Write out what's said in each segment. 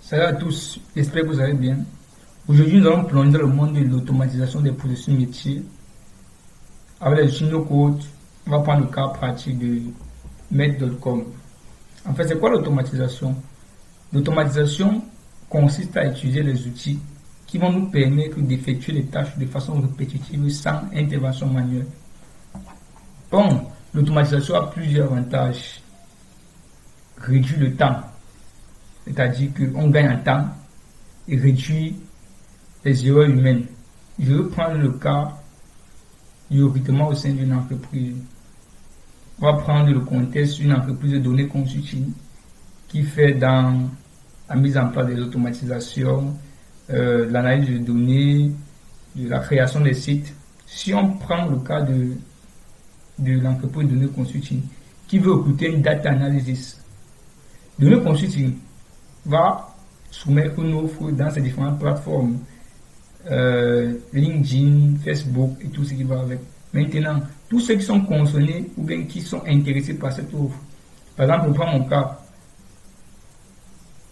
Salut à tous, j'espère que vous allez bien. Aujourd'hui, nous allons plonger dans le monde de l'automatisation des processus métiers. Avec les no code, on va prendre le cas pratique de Make.com. En fait, c'est quoi l'automatisation? L'automatisation consiste à utiliser les outils qui vont nous permettre d'effectuer les tâches de façon répétitive sans intervention manuelle. Bon, l'automatisation a plusieurs avantages. Réduire le temps, c'est-à-dire qu'on gagne en temps et réduit les erreurs humaines. Je vais prendre le cas du recrutement au sein d'une entreprise. On va prendre le contexte d'une entreprise de données consulting qui fait dans la mise en place des automatisations, l'analyse de données, de la création des sites. Si on prend le cas de l'entreprise de données consulting qui veut recruter une data analysis, données consulting va soumettre une offre dans ces différentes plateformes, LinkedIn, Facebook et tout ce qui va avec. Maintenant, tous ceux qui sont concernés ou bien qui sont intéressés par cette offre, par exemple, je prends mon cas,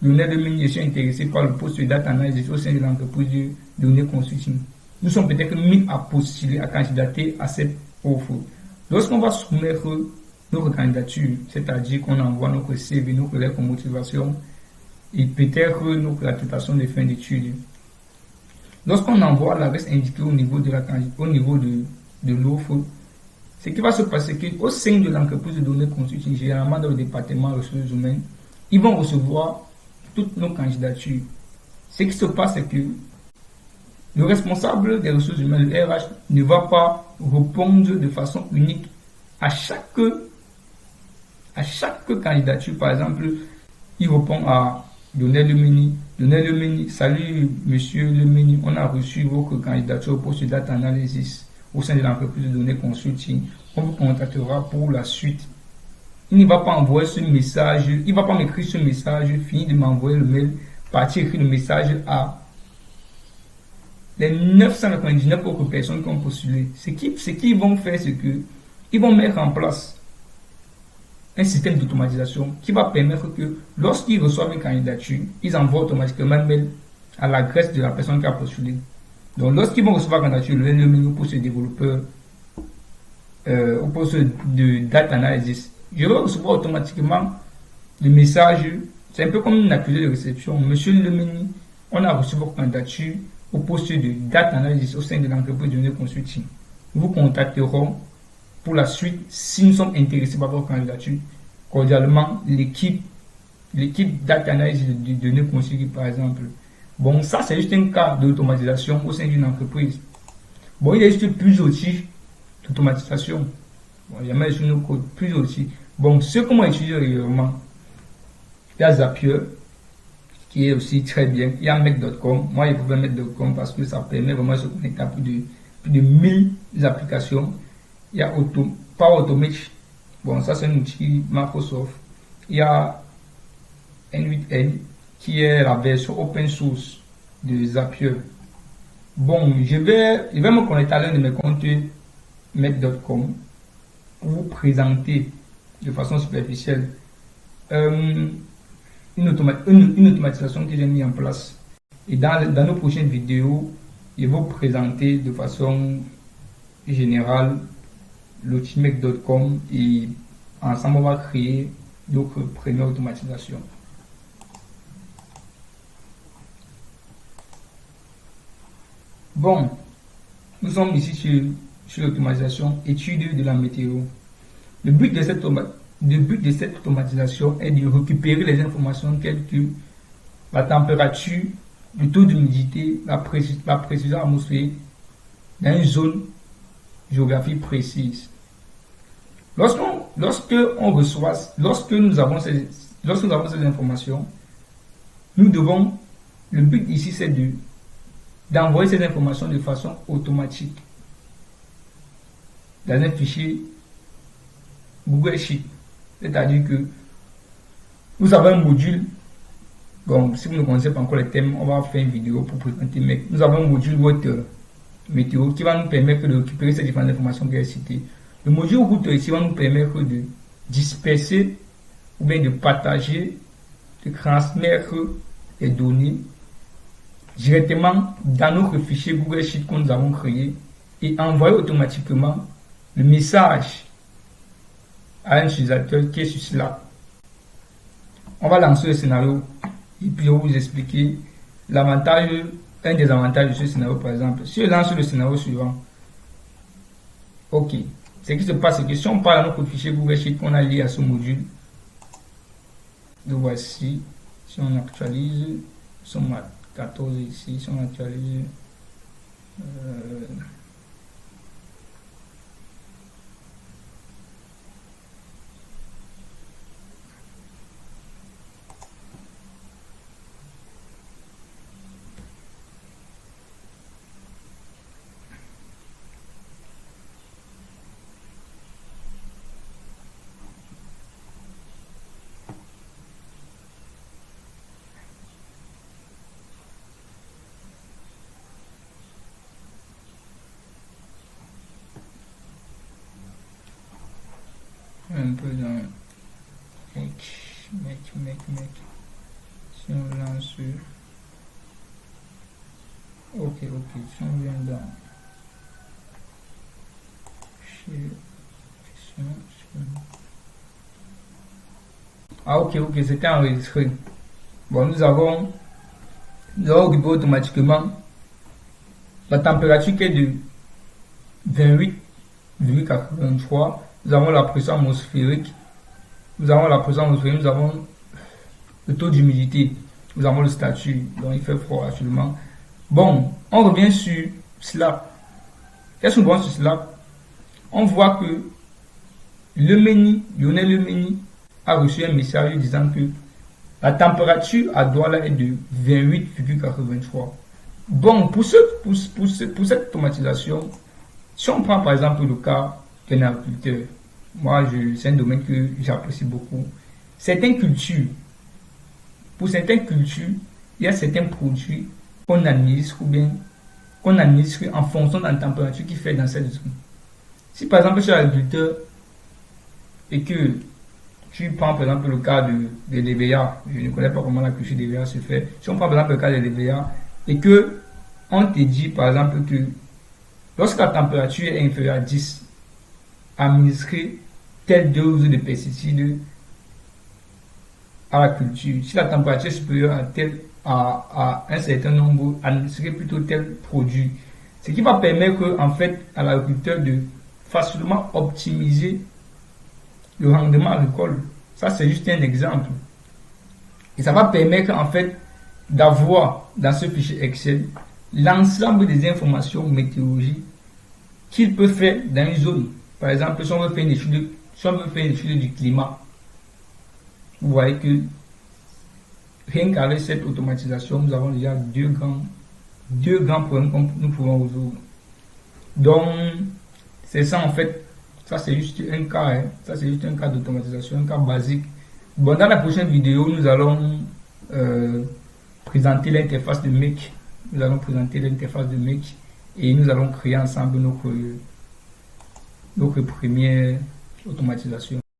Lionel Lemini, je suis intéressé par le poste de data analysis au sein de l'entreprise de données consulting. Nous sommes peut-être mis à postuler, à candidater à cette offre. Lorsqu'on va soumettre notre candidature, c'est-à-dire qu'on envoie notre CV, notre lettre de motivation et peut-être notre attestation de fin d'études. Lorsqu'on envoie l'adresse indiquée au niveau de l'offre, ce qui va se passer, c'est qu'au sein de l'entreprise de données consulting, généralement dans le département ressources humaines, ils vont recevoir toutes nos candidatures. Ce qui se passe, c'est que le responsable des ressources humaines, le RH, ne va pas répondre de façon unique à chaque candidature. Par exemple, il répond à Lionel Lemini, salut monsieur Lemini, on a reçu votre candidature au poste de data analysis au sein de l'entreprise de données consulting. On vous contactera pour la suite. Il ne va pas envoyer ce message, il ne va pas m'écrire ce message, finir de m'envoyer le mail, partir écrire le message à les 999 autres personnes qui ont postulé. Ce qu'ils vont faire, c'est qu'ils vont mettre en place un système d'automatisation qui va permettre que lorsqu'ils reçoivent une candidature, ils envoient automatiquement un mail à l'adresse de la personne qui a postulé. Donc lorsqu'ils vont recevoir la candidature, le menu pour ce développeur, au poste de data analysis, je vais recevoir automatiquement le message. C'est un peu comme une accusé de réception. Monsieur Lemini, on a reçu votre candidature au poste de data analysis au sein de l'entreprise de données consulting. Nous vous contacterons pour la suite si nous sommes intéressés par votre candidature. Cordialement, l'équipe data analysis de données consulting par exemple. Bon, ça c'est juste un cas d'automatisation au sein d'une entreprise. Bon, il existe plusieurs outils d'automatisation. Bon, jamais sur nos codes, plusieurs outils. Bon, ce qu'on va utiliser régulièrement, il y a Zapier, qui est aussi très bien. Il y a Make.com. Moi, je préfère Make.com parce que ça permet vraiment de se connecter à plus de 1000 applications. Il y a Power Automate. Bon, ça c'est un outil Microsoft. Il y a N8N, qui est la version open source de Zapier. Bon, je vais me connecter à l'un de mes comptes Make.com pour vous présenter de façon superficielle une automatisation que j'ai mis en place. Et dans nos prochaines vidéos, je vais vous présenter de façon générale l'outil Make.com et ensemble on va créer notre première automatisation. Bon, nous sommes ici sur l'automatisation étude de la météo. Le but de cette automatisation est de récupérer les informations telles que la température, le taux d'humidité, la précision atmosphérique dans une zone géographique précise. Lorsque nous avons ces informations, le but ici c'est d'envoyer ces informations de façon automatique dans un fichier Google Sheet. C'est-à-dire que vous avez un module. Bon, si vous ne connaissez pas encore les thèmes, on va faire une vidéo pour présenter. Mais nous avons un module Water météo qui va nous permettre de récupérer ces différentes informations que j'ai citées. Le module Water ici va nous permettre de disperser ou bien de partager de transmettre les données directement dans notre fichier Google Sheet que nous avons créé et envoyer automatiquement le message à un utilisateur qui est sur Slack. On va lancer le scénario et puis je vais vous expliquer l'avantage, un des avantages de ce scénario par exemple. Si je lance le scénario suivant, ok, ce qui se passe, c'est que si on parle à notre fichier Google Sheet qu'on a lié à ce module, le voici, si on actualise, nous sommes à 14 ici, si on actualise, un peu dans mec. Si on lance, ok, si on vient dans ah ok, c'était enregistré. Bon, nous avons occupé automatiquement la température qui est de 28,83. Nous avons la pression atmosphérique, nous avons le taux d'humidité, nous avons le statut, donc il fait froid actuellement. Bon, on revient sur Slack. Qu'est-ce qu'on voit sur Slack? On voit que Lionel Lemeni a reçu un message disant que la température à Douala est de 28,83. Bon, pour cette automatisation, si on prend par exemple le cas d'un agriculteur, c'est un domaine que j'apprécie beaucoup. Pour certaines cultures, il y a certains produits qu'on administre en fonction de la température qu'il fait dans cette zone. Si par exemple tu es agriculteur et que tu prends par exemple le cas de l'EVA, je ne connais pas comment la culture d'EVA se fait. Si on prend par exemple le cas de l'EVA et que on te dit par exemple que lorsque la température est inférieure à 10, administrer telle dose de pesticides à la culture. Si la température est supérieure à un certain nombre, administrer plutôt tel produit. Ce qui va permettre en fait à l'agriculteur de facilement optimiser le rendement agricole. Ça, c'est juste un exemple. Et ça va permettre en fait d'avoir dans ce fichier Excel l'ensemble des informations météorologiques qu'il peut faire dans une zone. Par exemple, si on veut faire une étude du climat, vous voyez que rien qu'avec cette automatisation, nous avons déjà deux grands problèmes que nous pouvons résoudre. Donc, c'est ça en fait. Ça, c'est juste un cas. Hein. Ça, c'est juste un cas d'automatisation, un cas basique. Bon, dans la prochaine vidéo, nous allons présenter l'interface de Make. Et nous allons créer ensemble notre première automatisation.